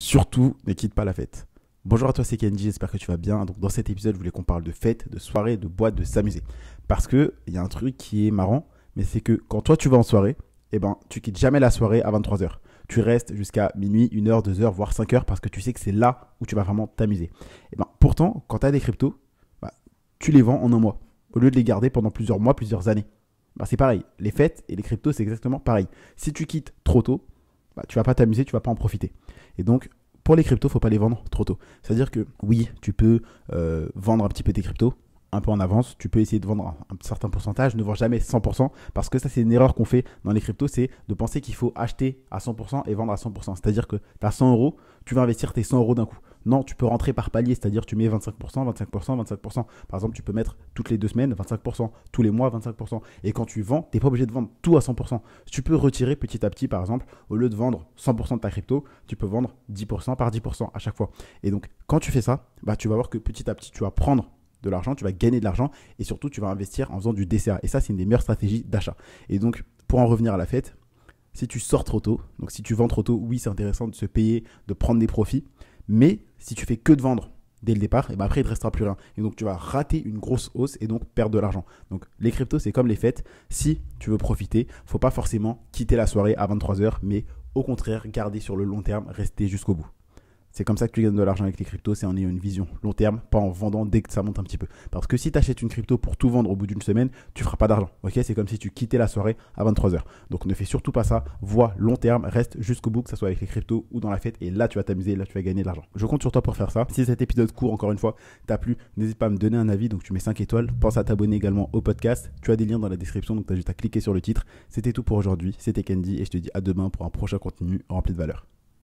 Surtout, ne quitte pas la fête. Bonjour à toi, c'est Kenji, j'espère que tu vas bien. Donc, dans cet épisode, je voulais qu'on parle de fête, de soirée, de boîte, de s'amuser. Parce que il y a un truc qui est marrant, mais c'est que quand toi tu vas en soirée, tu quittes jamais la soirée à 23 heures. Tu restes jusqu'à minuit, 1 heure, 2 heures, voire 5 heures parce que tu sais que c'est là où tu vas vraiment t'amuser. Pourtant, quand tu as des cryptos, bah, tu les vends en un mois au lieu de les garder pendant plusieurs mois, plusieurs années. C'est pareil. Les fêtes et les cryptos, c'est exactement pareil. Si tu quittes trop tôt, tu vas pas t'amuser, tu vas pas en profiter. Et donc, pour les cryptos, faut pas les vendre trop tôt. C'est-à-dire que oui, tu peux vendre un petit peu tes cryptos, un peu en avance. Tu peux essayer de vendre un certain pourcentage. Ne vends jamais 100%, parce que ça, c'est une erreur qu'on fait dans les cryptos, c'est de penser qu'il faut acheter à 100% et vendre à 100%. C'est-à-dire que tu as 100 euros, tu vas investir tes 100 euros d'un coup. Non, tu peux rentrer par palier, c'est-à-dire tu mets 25%, 25%, 25%. Par exemple, tu peux mettre toutes les 2 semaines 25%, tous les mois 25%. Et quand tu vends, tu n'es pas obligé de vendre tout à 100%. Tu peux retirer petit à petit, par exemple, au lieu de vendre 100% de ta crypto, tu peux vendre 10% par 10% à chaque fois. Et donc, quand tu fais ça, tu vas voir que petit à petit, tu vas prendre de l'argent, tu vas gagner de l'argent et surtout, tu vas investir en faisant du DCA. Et ça, c'est une des meilleures stratégies d'achat. Et donc, pour en revenir à la fête, si tu sors trop tôt, donc si tu vends trop tôt, oui, c'est intéressant de se payer, de prendre des profits. Mais si tu fais que de vendre dès le départ, après, il ne te restera plus rien. Et donc, tu vas rater une grosse hausse et donc perdre de l'argent. Donc, les cryptos, c'est comme les fêtes. Si tu veux profiter, il ne faut pas forcément quitter la soirée à 23 heures, mais au contraire, garder sur le long terme, rester jusqu'au bout. C'est comme ça que tu gagnes de l'argent avec les cryptos, c'est en ayant une vision long terme, pas en vendant dès que ça monte un petit peu. Parce que si tu achètes une crypto pour tout vendre au bout d'une semaine, tu feras pas d'argent. Ok, c'est comme si tu quittais la soirée à 23 heures. Donc ne fais surtout pas ça, vois long terme, reste jusqu'au bout, que ce soit avec les cryptos ou dans la fête, et là tu vas t'amuser, là tu vas gagner de l'argent. Je compte sur toi pour faire ça. Si cet épisode court, encore une fois, t'a plu, n'hésite pas à me donner un avis, donc tu mets 5 étoiles. Pense à t'abonner également au podcast. Tu as des liens dans la description, donc tu as juste à cliquer sur le titre. C'était tout pour aujourd'hui, c'était Candy, et je te dis à demain pour un prochain contenu rempli de valeur.